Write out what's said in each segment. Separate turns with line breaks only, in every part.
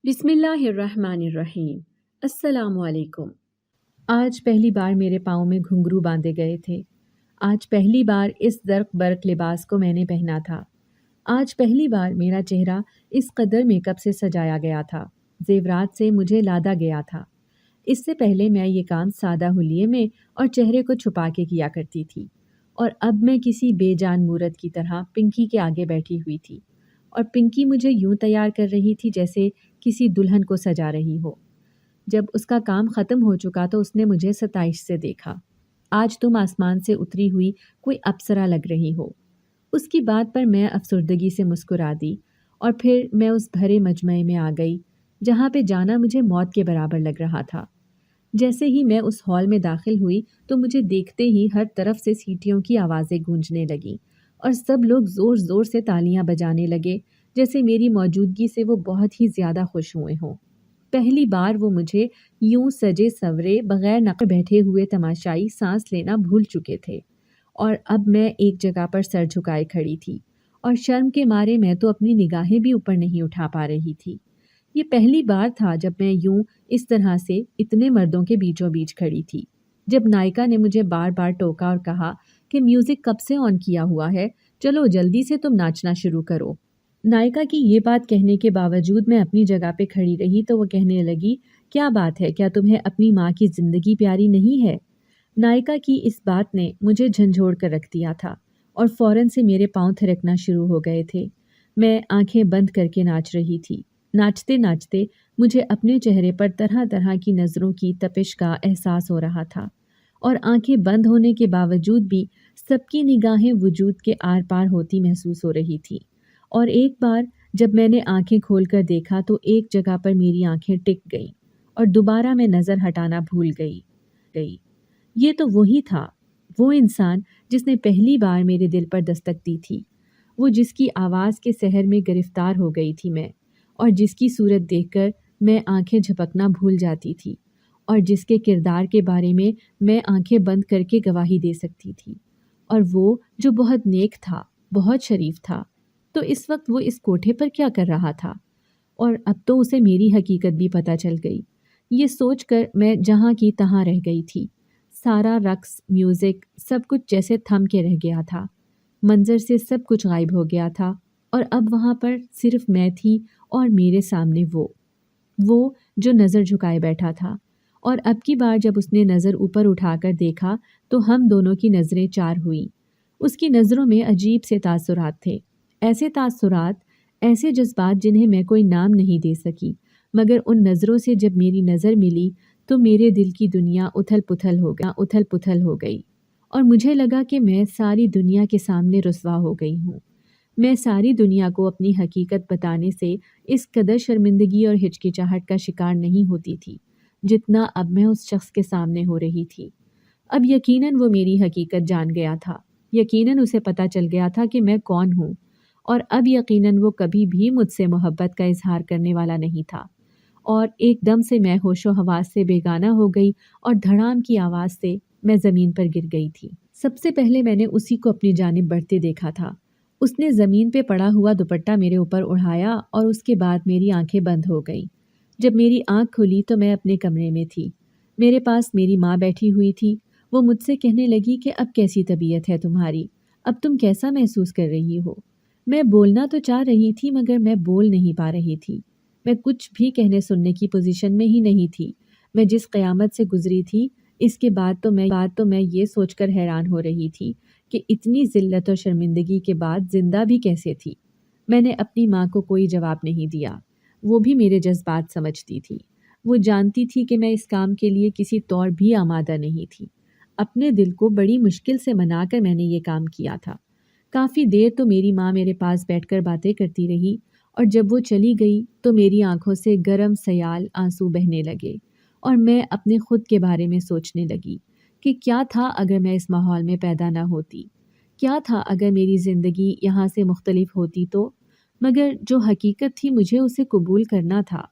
بسم اللہ الرحمن الرحیم۔ السلام علیکم۔ آج پہلی بار میرے پاؤں میں گھنگرو باندھے گئے تھے۔ آج پہلی بار اس زرق برق لباس کو میں نے پہنا تھا۔ آج پہلی بار میرا چہرہ اس قدر میک اپ سے سجایا گیا تھا، زیورات سے مجھے لادا گیا تھا۔ اس سے پہلے میں یہ کام سادہ حلیے میں اور چہرے کو چھپا کے کیا کرتی تھی، اور اب میں کسی بے جان مورت کی طرح پنکی کے آگے بیٹھی ہوئی تھی، اور پنکی مجھے یوں تیار کر رہی تھی جیسے کسی دلہن کو سجا رہی ہو۔ جب اس کا کام ختم ہو چکا تو اس نے مجھے ستائش سے دیکھا۔ آج تم آسمان سے اتری ہوئی کوئی اپسرا لگ رہی ہو۔ اس کی بات پر میں افسردگی سے مسکرا دی، اور پھر میں اس بھرے مجمع میں آ گئی جہاں پہ جانا مجھے موت کے برابر لگ رہا تھا۔ جیسے ہی میں اس ہال میں داخل ہوئی تو مجھے دیکھتے ہی ہر طرف سے سیٹیوں کی آوازیں گونجنے لگیں، اور سب لوگ زور زور سے تالیاں بجانے لگے، جیسے میری موجودگی سے وہ بہت ہی زیادہ خوش ہوئے ہوں۔ پہلی بار وہ مجھے یوں سجے سورے بغیر نقل بیٹھے ہوئے تماشائی سانس لینا بھول چکے تھے، اور اب میں ایک جگہ پر سر جھکائے کھڑی تھی، اور شرم کے مارے میں تو اپنی نگاہیں بھی اوپر نہیں اٹھا پا رہی تھی۔ یہ پہلی بار تھا جب میں یوں اس طرح سے اتنے مردوں کے بیچوں بیچ کھڑی تھی۔ جب نائکا نے مجھے بار بار ٹوکا اور کہا کہ میوزک کب سے آن کیا ہوا ہے، چلو جلدی سے تم ناچنا شروع کرو۔ نائکا کی یہ بات کہنے کے باوجود میں اپنی جگہ پہ کھڑی رہی تو وہ کہنے لگی، کیا بات ہے، کیا تمہیں اپنی ماں کی زندگی پیاری نہیں ہے؟ نائکا کی اس بات نے مجھے جھنجھوڑ کر رکھ دیا تھا، اور فوراً سے میرے پاؤں تھرکنا شروع ہو گئے تھے۔ میں آنکھیں بند کر کے ناچ رہی تھی۔ ناچتے ناچتے مجھے اپنے چہرے پر طرح طرح کی نظروں کی تپش کا احساس ہو رہا تھا، اور آنکھیں بند ہونے کے باوجود بھی سب کی نگاہیں وجود کے آر پار ہوتی محسوس ہو رہی تھی۔ اور ایک بار جب میں نے آنکھیں کھول کر دیکھا تو ایک جگہ پر میری آنکھیں ٹک گئیں، اور دوبارہ میں نظر ہٹانا بھول گئی۔ یہ تو وہی تھا، وہ انسان جس نے پہلی بار میرے دل پر دستک دی تھی، وہ جس کی آواز کے سحر میں گرفتار ہو گئی تھی میں، اور جس کی صورت دیکھ کر میں آنکھیں جھپکنا بھول جاتی تھی، اور جس کے کردار کے بارے میں میں آنکھیں بند کر کے گواہی دے سکتی تھی، اور وہ جو بہت نیک تھا، بہت شریف تھا۔ تو اس وقت وہ اس کوٹھے پر کیا کر رہا تھا؟ اور اب تو اسے میری حقیقت بھی پتہ چل گئی۔ یہ سوچ کر میں جہاں کی تہاں رہ گئی تھی۔ سارا رقص، میوزک، سب کچھ جیسے تھم کے رہ گیا تھا۔ منظر سے سب کچھ غائب ہو گیا تھا، اور اب وہاں پر صرف میں تھی اور میرے سامنے وہ جو نظر جھکائے بیٹھا تھا۔ اور اب کی بار جب اس نے نظر اوپر اٹھا کر دیکھا تو ہم دونوں کی نظریں چار ہوئیں۔ اس کی نظروں میں عجیب سے تاثرات تھے، ایسے تاثرات، ایسے جذبات جنہیں میں کوئی نام نہیں دے سکی، مگر ان نظروں سے جب میری نظر ملی تو میرے دل کی دنیا اتھل پتھل ہو گئی، اور مجھے لگا کہ میں ساری دنیا کے سامنے رسوا ہو گئی ہوں۔ میں ساری دنیا کو اپنی حقیقت بتانے سے اس قدر شرمندگی اور ہچکچاہٹ کا شکار نہیں ہوتی تھی جتنا اب میں اس شخص کے سامنے ہو رہی تھی۔ اب یقیناً وہ میری حقیقت جان گیا تھا، یقیناً اسے پتہ چل گیا تھا کہ میں کون ہوں، اور اب یقیناً وہ کبھی بھی مجھ سے محبت کا اظہار کرنے والا نہیں تھا۔ اور ایک دم سے میں ہوش و حواس سے بیگانہ ہو گئی، اور دھڑام کی آواز سے میں زمین پر گر گئی تھی۔ سب سے پہلے میں نے اسی کو اپنی جانب بڑھتے دیکھا تھا۔ اس نے زمین پہ پڑا ہوا دوپٹہ میرے اوپر اڑایا، اور اس کے بعد میری آنکھیں بند ہو گئیں۔ جب میری آنکھ کھلی تو میں اپنے کمرے میں تھی۔ میرے پاس میری ماں بیٹھی ہوئی تھی۔ وہ مجھ سے کہنے لگی کہ اب کیسی طبیعت ہے تمہاری، اب تم کیسا محسوس کر رہی ہو؟ میں بولنا تو چاہ رہی تھی مگر میں بول نہیں پا رہی تھی۔ میں کچھ بھی کہنے سننے کی پوزیشن میں ہی نہیں تھی۔ میں جس قیامت سے گزری تھی، اس کے بعد تو میں یہ سوچ کر حیران ہو رہی تھی کہ اتنی ذلت اور شرمندگی کے بعد زندہ بھی کیسے تھی۔ میں نے اپنی ماں کو کوئی جواب نہیں دیا۔ وہ بھی میرے جذبات سمجھتی تھی۔ وہ جانتی تھی کہ میں اس کام کے لیے کسی طور بھی آمادہ نہیں تھی۔ اپنے دل کو بڑی مشکل سے منا کر میں نے یہ کام کیا تھا۔ کافی دیر تو میری ماں میرے پاس بیٹھ کر باتیں کرتی رہی، اور جب وہ چلی گئی تو میری آنکھوں سے گرم سیال آنسو بہنے لگے، اور میں اپنے خود کے بارے میں سوچنے لگی کہ کیا تھا اگر میں اس ماحول میں پیدا نہ ہوتی، کیا تھا اگر میری زندگی یہاں سے مختلف ہوتی تو۔ مگر جو حقیقت تھی مجھے اسے قبول کرنا تھا،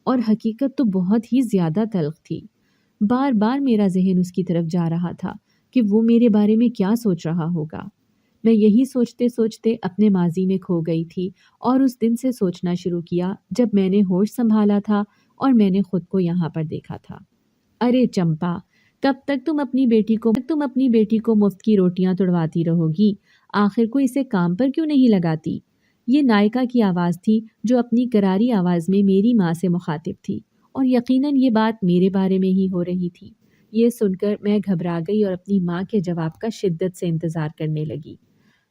اور حقیقت تو بہت ہی زیادہ تلخ تھی۔ بار بار میرا ذہن اس کی طرف جا رہا تھا کہ وہ میرے بارے میں کیا سوچ رہا ہوگا۔ میں یہی سوچتے سوچتے اپنے ماضی میں کھو گئی تھی اور اس دن سے سوچنا شروع کیا جب میں نے ہوش سنبھالا تھا اور میں نے خود کو یہاں پر دیکھا تھا۔ ارے چمپا، کب تک تم اپنی بیٹی کو مفت کی روٹیاں تڑواتی رہو گی؟ آخر کو اسے کام پر کیوں نہیں لگاتی؟ یہ نائکا کی آواز تھی جو اپنی کراری آواز میں میری ماں سے مخاطب تھی، اور یقیناً یہ بات میرے بارے میں ہی ہو رہی تھی۔ یہ سن کر میں گھبرا گئی اور اپنی ماں کے جواب کا شدت سے انتظار کرنے لگی۔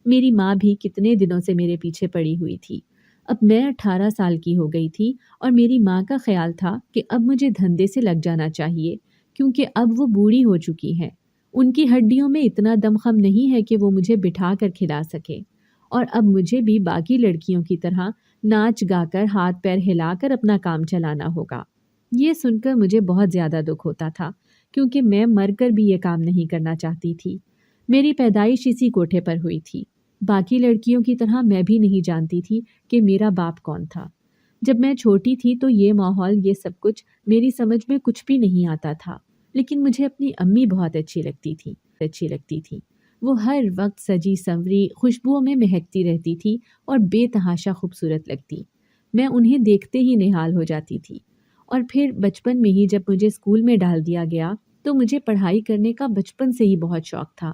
میری ماں بھی کتنے دنوں سے میرے پیچھے پڑی ہوئی تھی۔ اب میں 18 سال کی ہو گئی تھی اور میری ماں کا خیال تھا کہ اب مجھے دھندے سے لگ جانا چاہیے، کیونکہ اب وہ بوڑھی ہو چکی ہیں۔ ان کی ہڈیوں میں اتنا دمخم نہیں ہے کہ وہ مجھے بٹھا کر کھلا سکے، اور اب مجھے بھی باقی لڑکیوں کی طرح ناچ گا کر ہاتھ پیر ہلا کر اپنا کام چلانا ہوگا۔ یہ سن کر مجھے بہت زیادہ دکھ ہوتا تھا، کیونکہ میں مر کر بھی یہ کام نہیں کرنا چاہتی تھی۔ میری پیدائش اسی کوٹھے پر ہوئی تھی۔ باقی لڑکیوں کی طرح میں بھی نہیں جانتی تھی کہ میرا باپ کون تھا۔ جب میں چھوٹی تھی تو یہ ماحول، یہ سب کچھ میری سمجھ میں کچھ بھی نہیں آتا تھا، لیکن مجھے اپنی امی بہت اچھی لگتی تھی۔ وہ ہر وقت سجی سنوری خوشبوؤں میں مہکتی رہتی تھی اور بے تحاشا خوبصورت لگتی۔ میں انہیں دیکھتے ہی نہال ہو جاتی تھی۔ اور پھر بچپن میں ہی جب مجھے اسکول میں ڈال دیا گیا تو مجھے پڑھائی کرنے کا بچپن سے ہی بہت شوق تھا،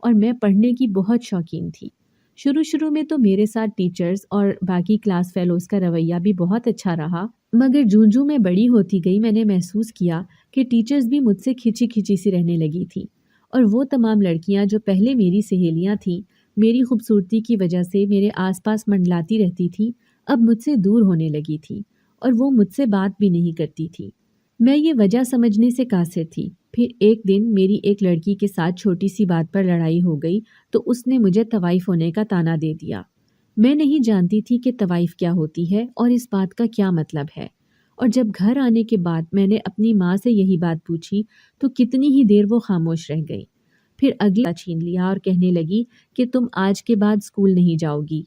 اور میں پڑھنے کی بہت شوقین تھی۔ شروع میں تو میرے ساتھ ٹیچرز اور باقی کلاس فیلوز کا رویہ بھی بہت اچھا رہا، مگر جوں میں بڑی ہوتی گئی میں نے محسوس کیا کہ ٹیچرز بھی مجھ سے کھچی کھچی سی رہنے لگی تھی، اور وہ تمام لڑکیاں جو پہلے میری سہیلیاں تھیں، میری خوبصورتی کی وجہ سے میرے آس پاس منڈلاتی رہتی تھی، اب مجھ سے دور ہونے لگی تھی، اور وہ مجھ سے بات بھی نہیں کرتی تھی۔ میں یہ وجہ سمجھنے سے قاصر تھی۔ پھر ایک دن میری ایک لڑکی کے ساتھ چھوٹی سی بات پر لڑائی ہو گئی تو اس نے مجھے طوائف ہونے کا طعنہ دے دیا۔ میں نہیں جانتی تھی کہ طوائف کیا ہوتی ہے اور اس بات کا کیا مطلب ہے، اور جب گھر آنے کے بعد میں نے اپنی ماں سے یہی بات پوچھی تو کتنی ہی دیر وہ خاموش رہ گئی۔ پھر اگلا چھین لیا اور کہنے لگی کہ تم آج کے بعد اسکول نہیں جاؤ گی۔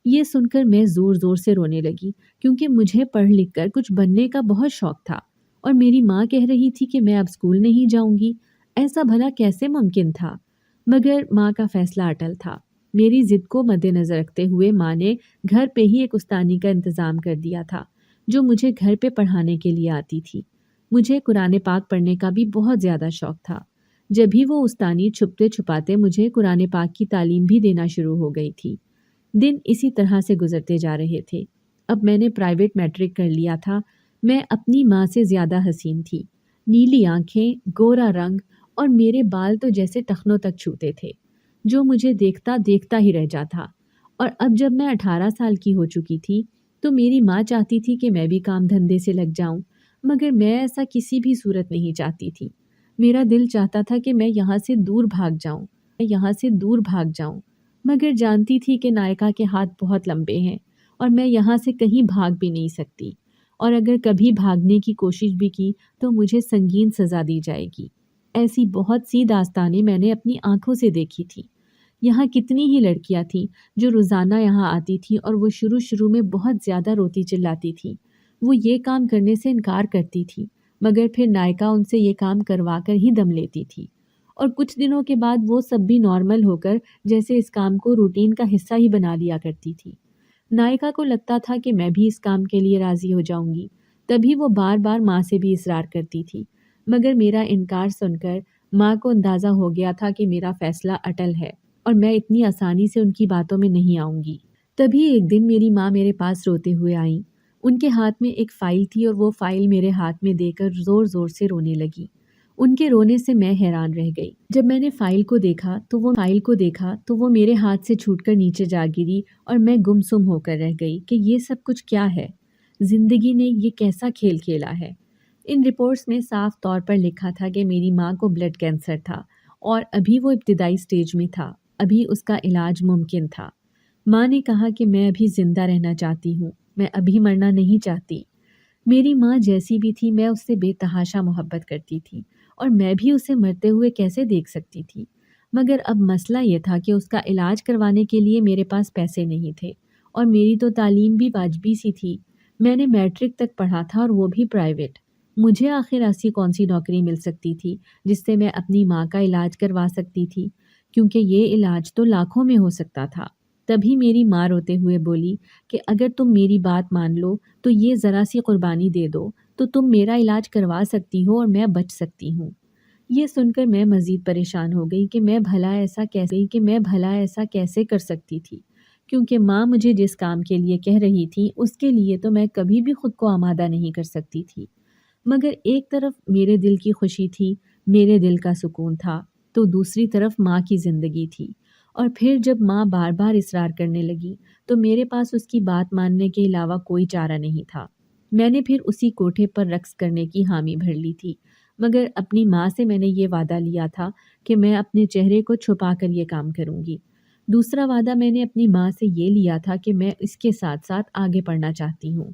یہ سن کر میں زور زور سے رونے لگی، کیونکہ مجھے پڑھ لکھ کر کچھ بننے کا بہت شوق تھا، اور میری ماں کہہ رہی تھی کہ میں اب اسکول نہیں جاؤں گی۔ ایسا بھلا کیسے ممکن تھا؟ مگر ماں کا فیصلہ اٹل تھا۔ میری ضد کو مد نظر رکھتے ہوئے ماں نے گھر پہ ہی ایک استانی کا انتظام کر دیا تھا جو مجھے گھر پہ پڑھانے کے لیے آتی تھی۔ مجھے قرآن پاک پڑھنے کا بھی بہت زیادہ شوق تھا۔ جب بھی وہ استانی چھپتے چھپاتے مجھے قرآن پاک کی تعلیم بھی دینا شروع ہو گئی تھی۔ دن اسی طرح سے گزرتے جا رہے تھے۔ اب میں نے پرائیویٹ میٹرک کر لیا تھا۔ میں اپنی ماں سے زیادہ حسین تھی۔ نیلی آنکھیں، گورا رنگ، اور میرے بال تو جیسے ٹخنوں تک چھوتے تھے، جو مجھے دیکھتا دیکھتا ہی رہ جاتا۔ اور اب جب میں 18 سال کی ہو چکی تھی تو میری ماں چاہتی تھی کہ میں بھی کام دھندے سے لگ جاؤں، مگر میں ایسا کسی بھی صورت نہیں چاہتی تھی۔ میرا دل چاہتا تھا کہ میں یہاں سے دور بھاگ جاؤں، مگر جانتی تھی کہ نائکا کے ہاتھ بہت لمبے ہیں اور میں یہاں سے کہیں بھاگ بھی نہیں سکتی، اور اگر کبھی بھاگنے کی کوشش بھی کی تو مجھے سنگین سزا دی جائے گی۔ ایسی بہت سی داستانیں میں نے اپنی آنکھوں سے دیکھی تھی۔ یہاں کتنی ہی لڑکیاں تھیں جو روزانہ یہاں آتی تھیں، اور وہ شروع میں بہت زیادہ روتی چلاتی تھیں۔ وہ یہ کام کرنے سے انکار کرتی تھی، مگر پھر نائکا ان سے یہ کام کروا کر ہی دم لیتی تھی، اور کچھ دنوں کے بعد وہ سب بھی نارمل ہو کر جیسے اس کام کو روٹین کا حصہ ہی بنا لیا کرتی تھی۔ نائکا کو لگتا تھا کہ میں بھی اس کام کے لیے راضی ہو جاؤں گی، تبھی وہ بار بار ماں سے بھی اصرار کرتی تھی، مگر میرا انکار سن کر ماں کو اندازہ ہو گیا تھا کہ میرا فیصلہ اٹل ہے اور میں اتنی آسانی سے ان کی باتوں میں نہیں آؤں گی۔ تبھی ایک دن میری ماں میرے پاس روتے ہوئے آئیں۔ ان کے ہاتھ میں ایک فائل تھی اور وہ فائل میرے ہاتھ میں دے کر زور زور سے رونے لگی۔ ان کے رونے سے میں حیران رہ گئی۔ جب میں نے فائل کو دیکھا تو وہ میرے ہاتھ سے چھوٹ کر نیچے جا گری، اور میں گمسم ہو کر رہ گئی کہ یہ سب کچھ کیا ہے؟ زندگی نے یہ کیسا کھیل کھیلا ہے؟ ان رپورٹس میں صاف طور پر لکھا تھا کہ میری ماں کو بلڈ کینسر تھا، اور ابھی وہ ابتدائی سٹیج میں تھا، ابھی اس کا علاج ممکن تھا۔ ماں نے کہا کہ میں ابھی زندہ رہنا چاہتی ہوں، میں ابھی مرنا نہیں چاہتی۔ میری ماں جیسی بھی تھی، میں اس سے بے تحاشا محبت کرتی تھی، اور میں بھی اسے مرتے ہوئے کیسے دیکھ سکتی تھی؟ مگر اب مسئلہ یہ تھا کہ اس کا علاج کروانے کے لیے میرے پاس پیسے نہیں تھے، اور میری تو تعلیم بھی واجبی سی تھی۔ میں نے میٹرک تک پڑھا تھا، اور وہ بھی پرائیویٹ۔ مجھے آخر ایسی کون سی نوکری مل سکتی تھی جس سے میں اپنی ماں کا علاج کروا سکتی تھی؟ کیونکہ یہ علاج تو لاکھوں میں ہو سکتا تھا۔ تبھی میری ماں روتے ہوئے بولی کہ اگر تم میری بات مان لو تو یہ ذرا سی قربانی دے دو تو تم میرا علاج کروا سکتی ہو اور میں بچ سکتی ہوں۔ یہ سن کر میں مزید پریشان ہو گئی کہ میں بھلا ایسا کیسے کر سکتی تھی، کیونکہ ماں مجھے جس کام کے لیے کہہ رہی تھی اس کے لیے تو میں کبھی بھی خود کو آمادہ نہیں کر سکتی تھی۔ مگر ایک طرف میرے دل کی خوشی تھی، میرے دل کا سکون تھا، تو دوسری طرف ماں کی زندگی تھی۔ اور پھر جب ماں بار بار اصرار کرنے لگی تو میرے پاس اس کی بات ماننے کے علاوہ کوئی چارہ نہیں تھا۔ میں نے پھر اسی کوٹھے پر رقص کرنے کی حامی بھر لی تھی، مگر اپنی ماں سے میں نے یہ وعدہ لیا تھا کہ میں اپنے چہرے کو چھپا کر یہ کام کروں گی۔ دوسرا وعدہ میں نے اپنی ماں سے یہ لیا تھا کہ میں اس کے ساتھ ساتھ آگے پڑھنا چاہتی ہوں۔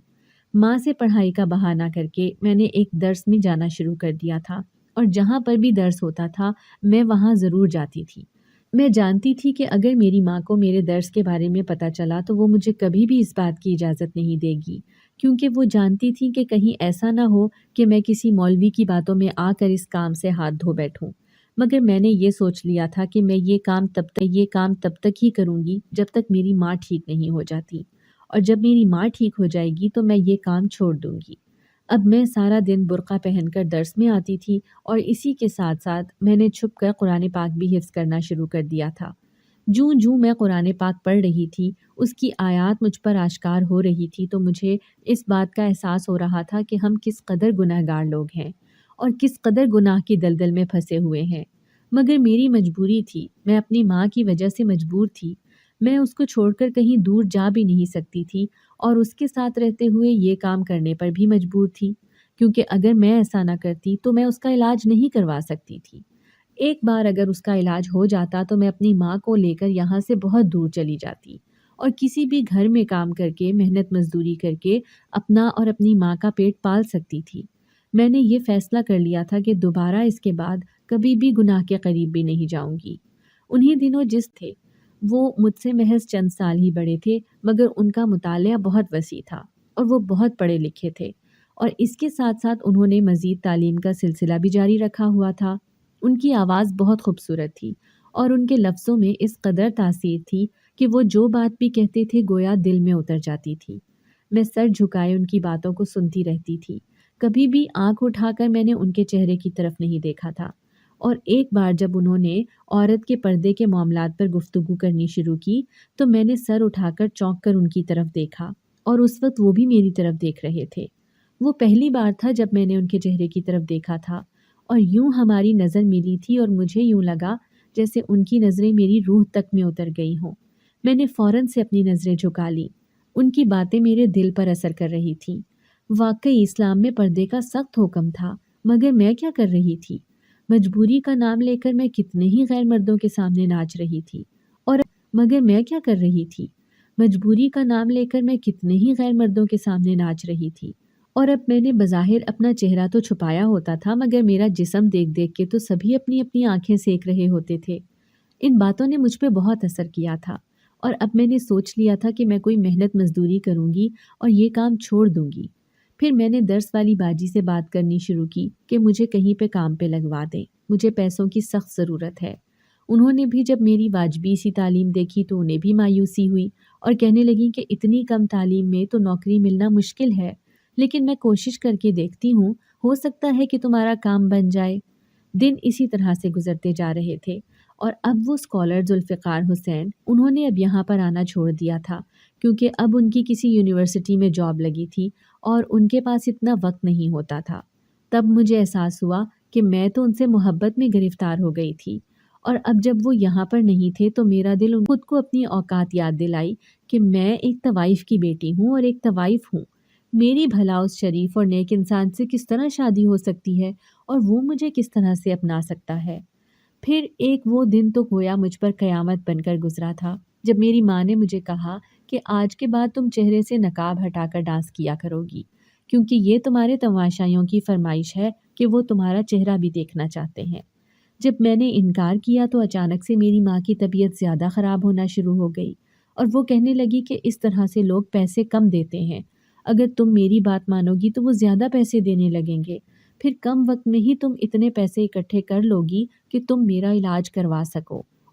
ماں سے پڑھائی کا بہانہ کر کے میں نے ایک درس میں جانا شروع کر دیا تھا، اور جہاں پر بھی درس ہوتا تھا میں وہاں ضرور جاتی تھی۔ میں جانتی تھی کہ اگر میری ماں کو میرے درس کے بارے میں پتہ چلا تو وہ مجھے کبھی بھی اس بات کی اجازت نہیں دے گی، کیونکہ وہ جانتی تھی کہ کہیں ایسا نہ ہو کہ میں کسی مولوی کی باتوں میں آ کر اس کام سے ہاتھ دھو بیٹھوں۔ مگر میں نے یہ سوچ لیا تھا کہ میں یہ کام تب تک ہی کروں گی جب تک میری ماں ٹھیک نہیں ہو جاتی، اور جب میری ماں ٹھیک ہو جائے گی تو میں یہ کام چھوڑ دوں گی۔ اب میں سارا دن برقع پہن کر درس میں آتی تھی، اور اسی کے ساتھ ساتھ میں نے چھپ کر قرآن پاک بھی حفظ کرنا شروع کر دیا تھا۔ جوں جوں میں قرآن پاک پڑھ رہی تھی، اس کی آیات مجھ پر آشکار ہو رہی تھی، تو مجھے اس بات کا احساس ہو رہا تھا کہ ہم کس قدر گناہگار لوگ ہیں اور کس قدر گناہ کی دلدل میں پھنسے ہوئے ہیں۔ مگر میری مجبوری تھی، میں اپنی ماں کی وجہ سے مجبور تھی۔ میں اس کو چھوڑ کر کہیں دور جا بھی نہیں سکتی تھی، اور اس کے ساتھ رہتے ہوئے یہ کام کرنے پر بھی مجبور تھی، کیونکہ اگر میں ایسا نہ کرتی تو میں اس کا علاج نہیں کروا سکتی تھی۔ ایک بار اگر اس کا علاج ہو جاتا تو میں اپنی ماں کو لے کر یہاں سے بہت دور چلی جاتی، اور کسی بھی گھر میں کام کر کے محنت مزدوری کر کے اپنا اور اپنی ماں کا پیٹ پال سکتی تھی۔ میں نے یہ فیصلہ کر لیا تھا کہ دوبارہ اس کے بعد کبھی بھی گناہ کے قریب بھی نہیں جاؤں گی۔ انہی دنوں جس تھے وہ مجھ سے محض چند سال ہی بڑے تھے، مگر ان کا مطالعہ بہت وسیع تھا اور وہ بہت پڑھے لکھے تھے، اور اس کے ساتھ ساتھ انہوں نے مزید تعلیم کا سلسلہ بھی جاری رکھا ہوا تھا۔ ان کی آواز بہت خوبصورت تھی، اور ان کے لفظوں میں اس قدر تاثیر تھی کہ وہ جو بات بھی کہتے تھے گویا دل میں اتر جاتی تھی۔ میں سر جھکائے ان کی باتوں کو سنتی رہتی تھی، کبھی بھی آنکھ اٹھا کر میں نے ان کے چہرے کی طرف نہیں دیکھا تھا۔ اور ایک بار جب انہوں نے عورت کے پردے کے معاملات پر گفتگو کرنی شروع کی تو میں نے سر اٹھا کر چونک کر ان کی طرف دیکھا، اور اس وقت وہ بھی میری طرف دیکھ رہے تھے۔ وہ پہلی بار تھا جب میں نے ان کے چہرے کی طرف دیکھا تھا، اور یوں ہماری نظر ملی تھی، اور مجھے یوں لگا جیسے ان کی نظریں میری روح تک میں اتر گئی ہوں۔ میں نے فوراً سے اپنی نظریں جھکا لی۔ ان کی باتیں میرے دل پر اثر کر رہی تھیں۔ واقعی اسلام میں پردے کا سخت حکم تھا، مگر میں کیا کر رہی تھی؟ مجبوری کا نام لے کر میں کتنے ہی غیر مردوں کے سامنے ناچ رہی تھی، اور مگر میں کیا کر رہی تھی؟ مجبوری کا نام لے کر میں کتنے ہی غیر مردوں کے سامنے ناچ رہی تھی، اور اب میں نے بظاہر اپنا چہرہ تو چھپایا ہوتا تھا، مگر میرا جسم دیکھ دیکھ کے تو سبھی اپنی اپنی آنکھیں سینک رہے ہوتے تھے۔ ان باتوں نے مجھ پہ بہت اثر کیا تھا، اور اب میں نے سوچ لیا تھا کہ میں کوئی محنت مزدوری کروں گی اور یہ کام چھوڑ دوں گی۔ پھر میں نے درس والی باجی سے بات کرنی شروع کی کہ مجھے کہیں پہ کام پہ لگوا دیں، مجھے پیسوں کی سخت ضرورت ہے۔ انہوں نے بھی جب میری واجبی سی تعلیم دیکھی تو انہیں بھی مایوسی ہوئی، اور کہنے لگی کہ اتنی کم تعلیم میں تو نوکری ملنا مشکل ہے، لیکن میں کوشش کر کے دیکھتی ہوں، ہو سکتا ہے کہ تمہارا کام بن جائے۔ دن اسی طرح سے گزرتے جا رہے تھے، اور اب وہ اسکالر ذوالفقار حسین، انہوں نے اب یہاں پر آنا چھوڑ دیا تھا، کیونکہ اب ان کی کسی یونیورسٹی میں جاب لگی تھی اور ان کے پاس اتنا وقت نہیں ہوتا تھا۔ تب مجھے احساس ہوا کہ میں تو ان سے محبت میں گرفتار ہو گئی تھی، اور اب جب وہ یہاں پر نہیں تھے تو میرا دل ان خود کو اپنی اوقات یاد دلائی کہ میں ایک طوائف کی بیٹی ہوں اور ایک طوائف ہوں۔ میری بھلا اس شریف اور نیک انسان سے کس طرح شادی ہو سکتی ہے، اور وہ مجھے کس طرح سے اپنا سکتا ہے؟ پھر ایک وہ دن تو گویا مجھ پر قیامت بن کر گزرا تھا، جب میری ماں نے مجھے کہا کہ آج کے بعد تم چہرے سے نقاب ہٹا کر ڈانس کیا کرو گی، کیونکہ یہ تمہارے تماشائیوں کی فرمائش ہے کہ وہ تمہارا چہرہ بھی دیکھنا چاہتے ہیں۔ جب میں نے انکار کیا تو اچانک سے میری ماں کی طبیعت زیادہ خراب ہونا شروع ہو گئی، اور وہ کہنے لگی کہ اس طرح سے لوگ پیسے کم دیتے ہیں، اگر تم میری بات مانو گی تو وہ زیادہ پیسے دینے لگیں گے، پھر کم وقت میں ہی تم اتنے پیسے اکٹھے کر لو گی کہ تم میرا علاج کروا سکو،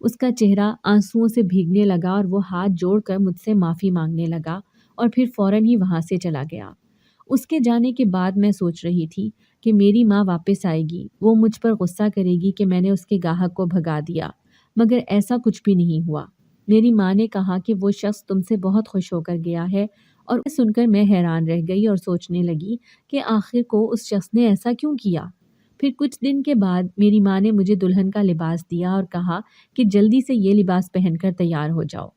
اس کا چہرہ آنسوؤں سے بھیگنے لگا اور وہ ہاتھ جوڑ کر مجھ سے معافی مانگنے لگا اور پھر فوراً ہی وہاں سے چلا گیا۔ اس کے جانے کے بعد میں سوچ رہی تھی کہ میری ماں واپس آئے گی، وہ مجھ پر غصہ کرے گی کہ میں نے اس کے گاہک کو بھگا دیا، مگر ایسا کچھ بھی نہیں ہوا۔ میری ماں نے کہا کہ وہ شخص تم سے بہت خوش ہو کر گیا ہے، اور سن کر میں حیران رہ گئی اور سوچنے لگی کہ آخر کو اس شخص نے ایسا کیوں کیا۔ پھر کچھ دن کے بعد میری ماں نے مجھے دلہن کا لباس دیا اور کہا کہ جلدی سے یہ لباس پہن کر تیار ہو جاؤ۔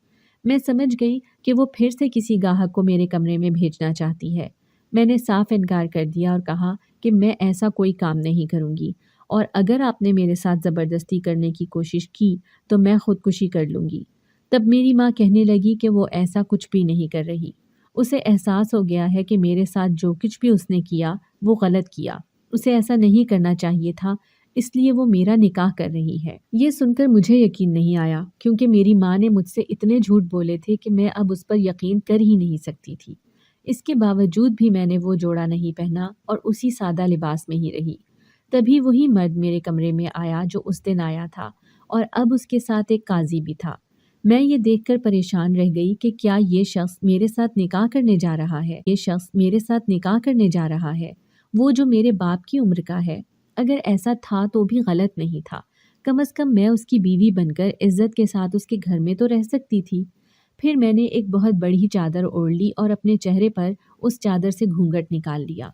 میں سمجھ گئی کہ وہ پھر سے کسی گاہک کو میرے کمرے میں بھیجنا چاہتی ہے۔ میں نے صاف انکار کر دیا اور کہا کہ میں ایسا کوئی کام نہیں کروں گی، اور اگر آپ نے میرے ساتھ زبردستی کرنے کی کوشش کی تو میں خودکشی کر لوں گی۔ تب میری ماں کہنے لگی کہ وہ ایسا کچھ بھی نہیں کر رہی۔ اسے احساس ہو گیا ہے کہ میرے ساتھ جو کچھ بھی اس نے کیا وہ غلط کیا، اسے ایسا نہیں کرنا چاہیے تھا، اس لیے وہ میرا نکاح کر رہی ہے۔ یہ سن کر مجھے یقین نہیں آیا، کیونکہ میری ماں نے مجھ سے اتنے جھوٹ بولے تھے کہ میں اب اس پر یقین کر ہی نہیں سکتی تھی۔ اس کے باوجود بھی میں نے وہ جوڑا نہیں پہنا اور اسی سادہ لباس میں ہی رہی۔ تبھی وہی مرد میرے کمرے میں آیا جو اس دن آیا تھا، اور اب اس کے ساتھ ایک قاضی بھی تھا۔ میں یہ دیکھ کر پریشان رہ گئی کہ کیا یہ شخص میرے ساتھ نکاح کرنے جا رہا ہے؟ یہ شخص میرے ساتھ نکاح کرنے جا رہا ہے، وہ جو میرے باپ کی عمر کا ہے۔ اگر ایسا تھا تو بھی غلط نہیں تھا، کم از کم میں اس کی بیوی بن کر عزت کے ساتھ اس کے گھر میں تو رہ سکتی تھی۔ پھر میں نے ایک بہت بڑی چادر اوڑھ لی اور اپنے چہرے پر اس چادر سے گھونگھٹ نکال لیا۔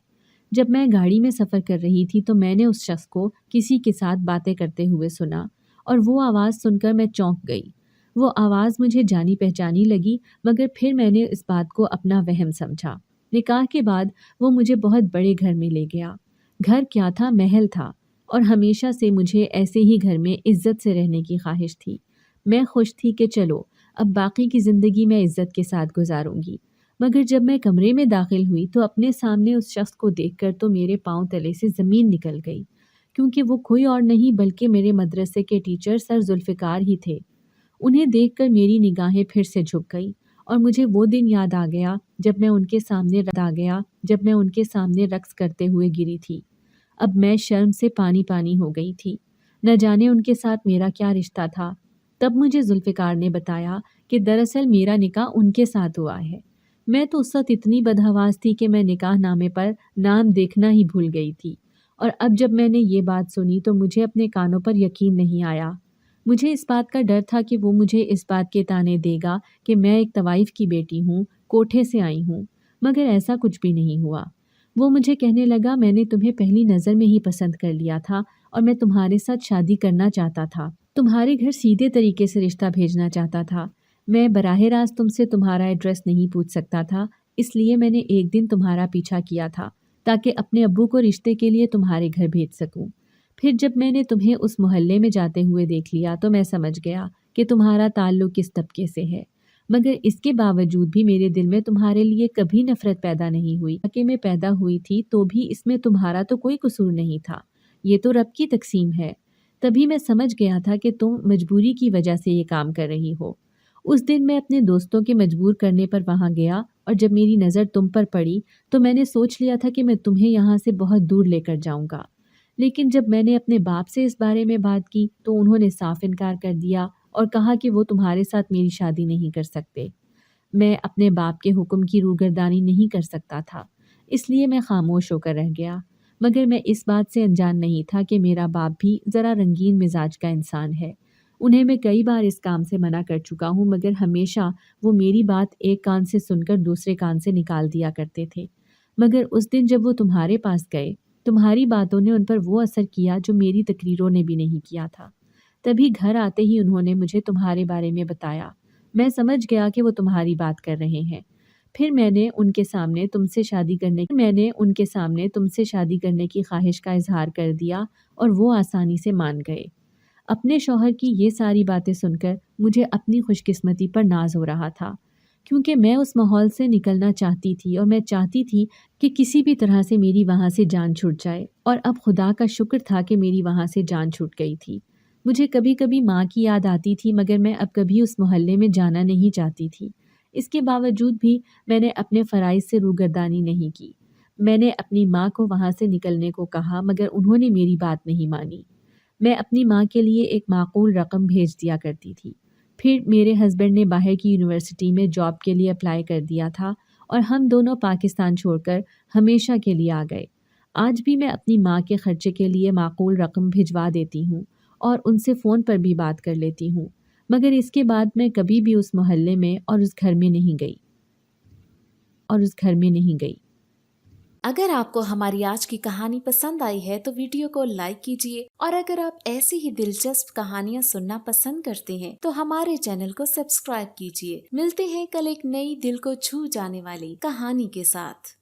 جب میں گاڑی میں سفر کر رہی تھی تو میں نے اس شخص کو کسی کے ساتھ باتیں کرتے ہوئے سنا، اور وہ آواز سن کر میں چونک گئی۔ وہ آواز مجھے جانی پہچانی لگی، مگر پھر میں نے اس بات کو اپنا وہم سمجھا۔ نکاح کے بعد وہ مجھے بہت بڑے گھر میں لے گیا۔ گھر کیا تھا، محل تھا، اور ہمیشہ سے مجھے ایسے ہی گھر میں عزت سے رہنے کی خواہش تھی۔ میں خوش تھی کہ چلو اب باقی کی زندگی میں عزت کے ساتھ گزاروں گی۔ مگر جب میں کمرے میں داخل ہوئی تو اپنے سامنے اس شخص کو دیکھ کر تو میرے پاؤں تلے سے زمین نکل گئی، کیونکہ وہ کوئی اور نہیں بلکہ میرے مدرسے کے ٹیچر سر ذوالفقار ہی تھے۔ انہیں دیکھ کر میری نگاہیں پھر سے جھک گئی، اور مجھے وہ دن یاد آ گیا جب میں ان کے سامنے رقص کرتے ہوئے گری تھی۔ اب میں شرم سے پانی پانی ہو گئی تھی، نہ جانے ان کے ساتھ میرا کیا رشتہ تھا۔ تب مجھے ذوالفقار نے بتایا کہ دراصل میرا نکاح ان کے ساتھ ہوا ہے۔ میں تو اس وقت اتنی بدحواس تھی کہ میں نکاح نامے پر نام دیکھنا ہی بھول گئی تھی، اور اب جب میں نے یہ بات سنی تو مجھے اپنے کانوں پر یقین نہیں آیا۔ مجھے اس بات کا ڈر تھا کہ وہ مجھے اس بات کے طعنے دے گا کہ میں ایک طوائف کی بیٹی ہوں، کوٹھے سے آئی ہوں، مگر ایسا کچھ بھی نہیں ہوا۔ وہ مجھے کہنے لگا میں نے تمہیں پہلی نظر میں ہی پسند کر لیا تھا اور میں تمہارے ساتھ شادی کرنا چاہتا تھا، تمہارے گھر سیدھے طریقے سے رشتہ بھیجنا چاہتا تھا۔ میں براہ راست تم سے تمہارا ایڈریس نہیں پوچھ سکتا تھا، اس لیے میں نے ایک دن تمہارا پیچھا کیا تھا تاکہ اپنے ابو کو رشتے کے لیے تمہارے گھر بھیج سکوں۔ پھر جب میں نے تمہیں اس محلے میں جاتے ہوئے دیکھ لیا تو میں سمجھ گیا کہ تمہارا تعلق کس طبقے سے ہے، مگر اس کے باوجود بھی میرے دل میں تمہارے لیے کبھی نفرت پیدا نہیں ہوئی کہ میں پیدا ہوئی تھی تو بھی اس میں تمہارا تو کوئی قصور نہیں تھا، یہ تو رب کی تقسیم ہے۔ تبھی میں سمجھ گیا تھا کہ تم مجبوری کی وجہ سے یہ کام کر رہی ہو۔ اس دن میں اپنے دوستوں کے مجبور کرنے پر وہاں گیا، اور جب میری نظر تم پر پڑی تو میں نے سوچ لیا تھا کہ میں تمہیں یہاں سے بہت دور لے کر جاؤں گا۔ لیکن جب میں نے اپنے باپ سے اس بارے میں بات کی تو انہوں نے صاف انکار کر دیا اور کہا کہ وہ تمہارے ساتھ میری شادی نہیں کر سکتے۔ میں اپنے باپ کے حکم کی روگردانی نہیں کر سکتا تھا، اس لیے میں خاموش ہو کر رہ گیا، مگر میں اس بات سے انجان نہیں تھا کہ میرا باپ بھی ذرا رنگین مزاج کا انسان ہے۔ انہیں میں کئی بار اس کام سے منع کر چکا ہوں، مگر ہمیشہ وہ میری بات ایک کان سے سن کر دوسرے کان سے نکال دیا کرتے تھے۔ مگر اس دن جب وہ تمہارے پاس گئے، تمہاری باتوں نے ان پر وہ اثر کیا جو میری تقریروں نے بھی نہیں کیا تھا۔ تبھی گھر آتے ہی انہوں نے مجھے تمہارے بارے میں بتایا۔ میں سمجھ گیا کہ وہ تمہاری بات کر رہے ہیں۔ پھر میں نے ان کے سامنے تم سے شادی کرنے کی خواہش کا اظہار کر دیا، اور وہ آسانی سے مان گئے۔ اپنے شوہر کی یہ ساری باتیں سن کر مجھے اپنی خوش قسمتی پر ناز ہو رہا تھا، کیونکہ میں اس ماحول سے نکلنا چاہتی تھی، اور میں چاہتی تھی کہ کسی بھی طرح سے میری وہاں سے جان چھوٹ جائے، اور اب خدا کا شکر تھا کہ میری وہاں سے جان چھوٹ گئی تھی۔ مجھے کبھی کبھی ماں کی یاد آتی تھی، مگر میں اب کبھی اس محلے میں جانا نہیں چاہتی تھی۔ اس کے باوجود بھی میں نے اپنے فرائض سے روگردانی نہیں کی۔ میں نے اپنی ماں کو وہاں سے نکلنے کو کہا، مگر انہوں نے میری بات نہیں مانی۔ میں اپنی ماں کے لیے ایک معقول رقم بھیج دیا کرتی تھی۔ پھر میرے ہسبینڈ نے باہر کی یونیورسٹی میں جاب کے لیے اپلائی کر دیا تھا اور ہم دونوں پاکستان چھوڑ کر ہمیشہ کے لیے آ گئے۔ آج بھی میں اپنی ماں کے خرچے کے لیے معقول رقم بھجوا دیتی ہوں اور ان سے فون پر بھی بات کر لیتی ہوں، مگر اس کے بعد میں کبھی بھی اس محلے میں اور اس گھر میں نہیں گئی۔
اگر آپ کو ہماری آج کی کہانی پسند آئی ہے تو ویڈیو کو لائک کیجیے، اور اگر آپ ایسی ہی دلچسپ کہانیاں سننا پسند کرتے ہیں تو ہمارے چینل کو سبسکرائب کیجیے۔ ملتے ہیں کل ایک نئی دل کو چھو جانے والی کہانی کے ساتھ۔